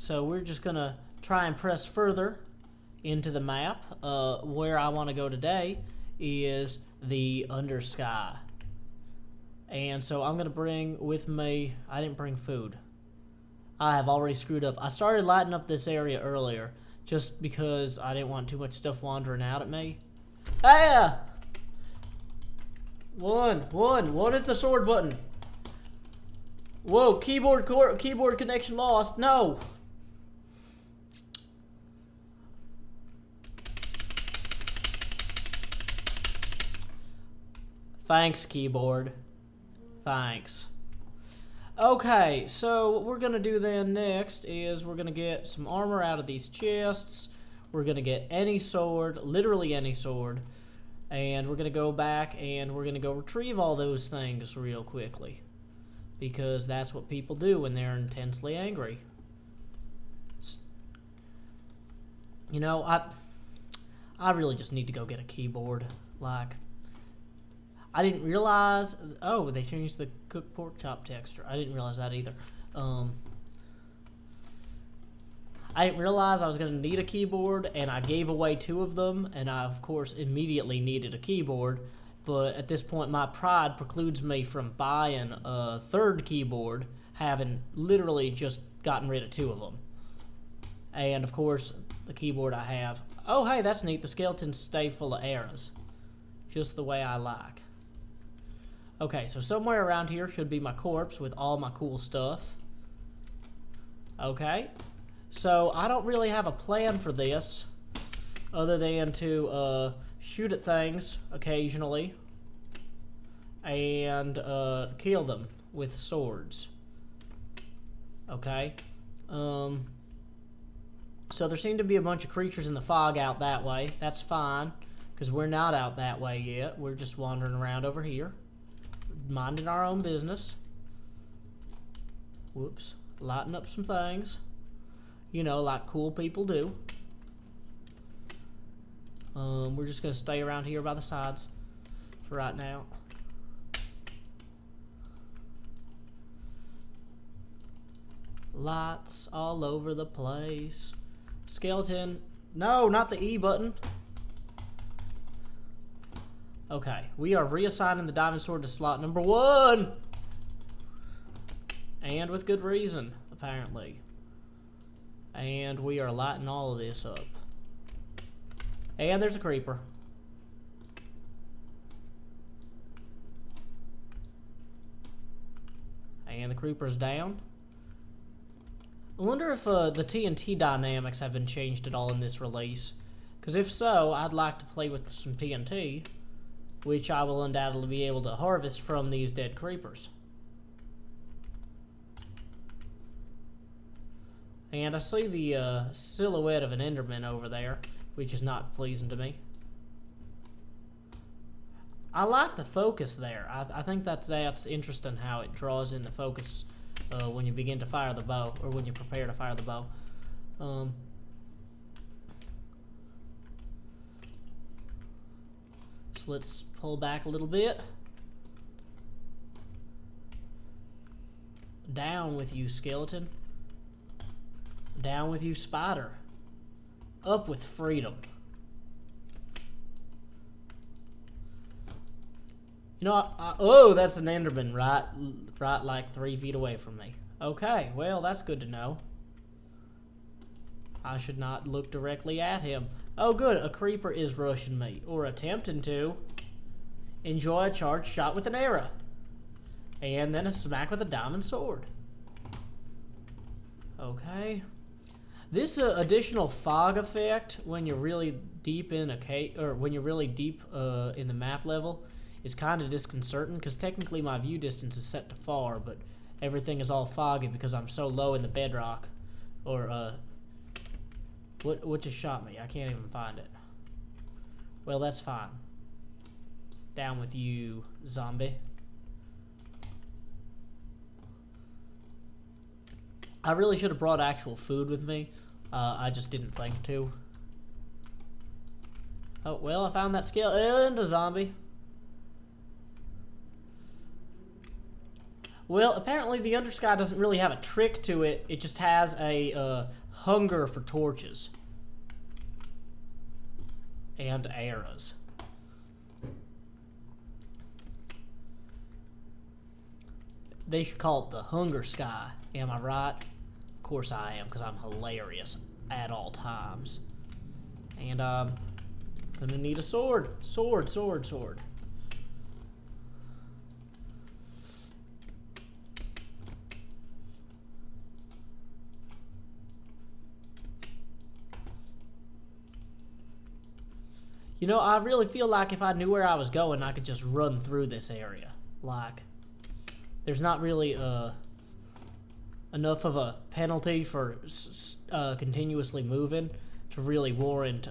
So we're just gonna try and press further into the map. Where I want to go today is the Undersky. And so I'm gonna bring with me, I didn't bring food. I have already screwed up. I started lighting up this area earlier just because I didn't want too much stuff wandering out at me. Ah! What is the sword button? Whoa, keyboard connection lost. No. Thanks, keyboard. Thanks. Okay, so what we're going to do then next is we're going to get some armor out of these chests. We're going to get any sword, literally any sword. And we're going to go back and we're going to go retrieve all those things real quickly. Because that's what people do when they're intensely angry. You know, I really just need to go get a keyboard. Like, I didn't realize... Oh, they changed the cooked pork chop texture. I didn't realize that either. I didn't realize I was going to need a keyboard, and I gave away 2 of them, and I, of course, immediately needed a keyboard. But at this point, my pride precludes me from buying a 3rd keyboard, having literally just gotten rid of 2 of them. And, of course, the keyboard I have... Oh, hey, that's neat. The skeletons stay full of arrows. Just the way I like. Okay, so somewhere around here should be my corpse with all my cool stuff. Okay. So, I don't really have a plan for this, other than to shoot at things occasionally and kill them with swords. Okay. So there seem to be a bunch of creatures in the fog out that way. That's fine, because we're not out that way yet. We're just wandering around over here, minding our own business. Whoops. Lighting up some things. You know, like cool people do. We're just going to stay around here by the sides for right now. Lights all over the place. Skeleton. No, not the E button. Okay, we are reassigning the diamond sword to slot number 1. And with good reason, apparently. And we are lighting all of this up. And there's a creeper. And the creeper's down. I wonder if the TNT dynamics have been changed at all in this release. Because if so, I'd like to play with some TNT, which I will undoubtedly be able to harvest from these dead creepers. And I see the silhouette of an Enderman over there, which is not pleasing to me. I like the focus there. I think that's interesting how it draws in the focus when you begin to fire the bow, or when you prepare to fire the bow. So let's pull back a little bit. Down with you, skeleton. Down with you, spider. Up with freedom. You know, oh, that's an Enderman right like 3 feet away from me. Okay, well, that's good to know. I should not look directly at him. Oh, good, a creeper is rushing me, or attempting to. Enjoy a charged shot with an arrow. And then a smack with a diamond sword. Okay. This additional fog effect, when you're really deep in a cave, or when you're really deep in the map level, is kind of disconcerting, because technically my view distance is set to far, but everything is all foggy because I'm so low in the bedrock. Or, what just shot me? I can't even find it. Well, that's fine. Down with you, zombie. I really should have brought actual food with me. I just didn't think to. Oh, well, I found that skeleton and a zombie. Well, apparently the Undersky doesn't really have a trick to it. It just has a hunger for torches. And arrows. They should call it the Hunger Sky. Am I right? Of course I am, because I'm hilarious at all times. And I'm gonna need a sword. Sword. You know, I really feel like if I knew where I was going, I could just run through this area. Like, there's not really enough of a penalty for continuously moving to really warrant,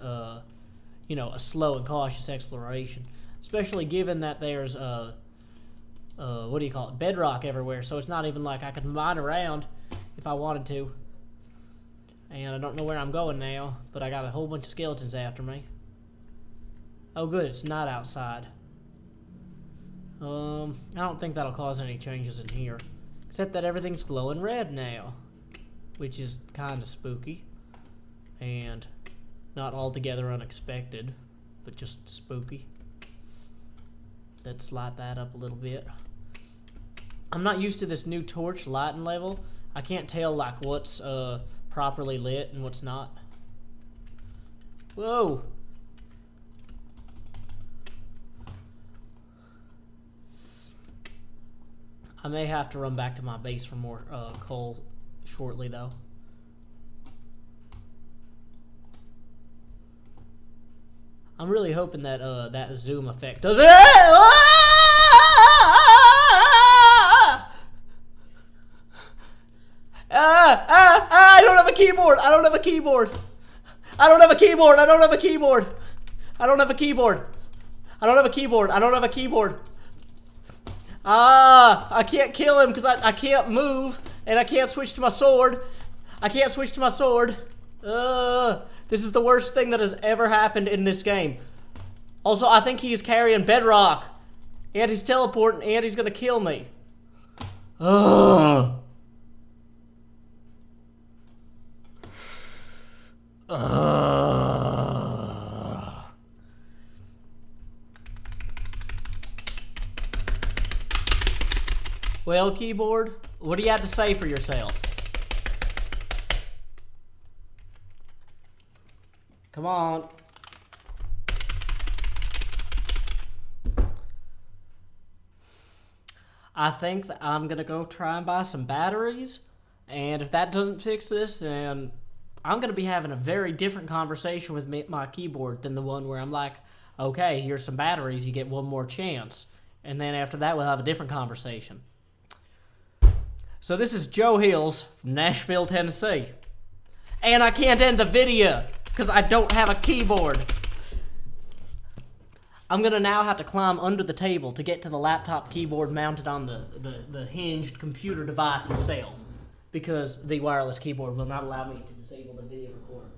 you know, a slow and cautious exploration. Especially given that there's, what do you call it, bedrock everywhere, so it's not even like I could mine around if I wanted to. And I don't know where I'm going now, but I got a whole bunch of skeletons after me. Oh good, it's not outside. I don't think that'll cause any changes in here. Except that everything's glowing red now. Which is kinda spooky. And not altogether unexpected, but just spooky. Let's light that up a little bit. I'm not used to this new torch lighting level. I can't tell like what's properly lit and what's not. Whoa! I may have to run back to my base for more coal shortly, though. I'm really hoping that that zoom effect does it. I don't have a keyboard. I don't have a keyboard. I don't have a keyboard. I don't have a keyboard. I don't have a keyboard. I don't have a keyboard. I don't have a keyboard. I can't kill him because I can't move, and I can't switch to my sword. I can't switch to my sword. This is the worst thing that has ever happened in this game. Also, I think he is carrying bedrock, and he's teleporting, and he's gonna kill me. Well, keyboard, what do you have to say for yourself? Come on. I think that I'm gonna go try and buy some batteries, and if that doesn't fix this, then I'm gonna be having a very different conversation with my keyboard than the one where I'm like, okay, here's some batteries, you get one more chance. And then after that, we'll have a different conversation. So this is Joe Hills from Nashville, Tennessee. And I can't end the video because I don't have a keyboard. I'm gonna now have to climb under the table to get to the laptop keyboard mounted on the hinged computer device itself, because the wireless keyboard will not allow me to disable the video recorder.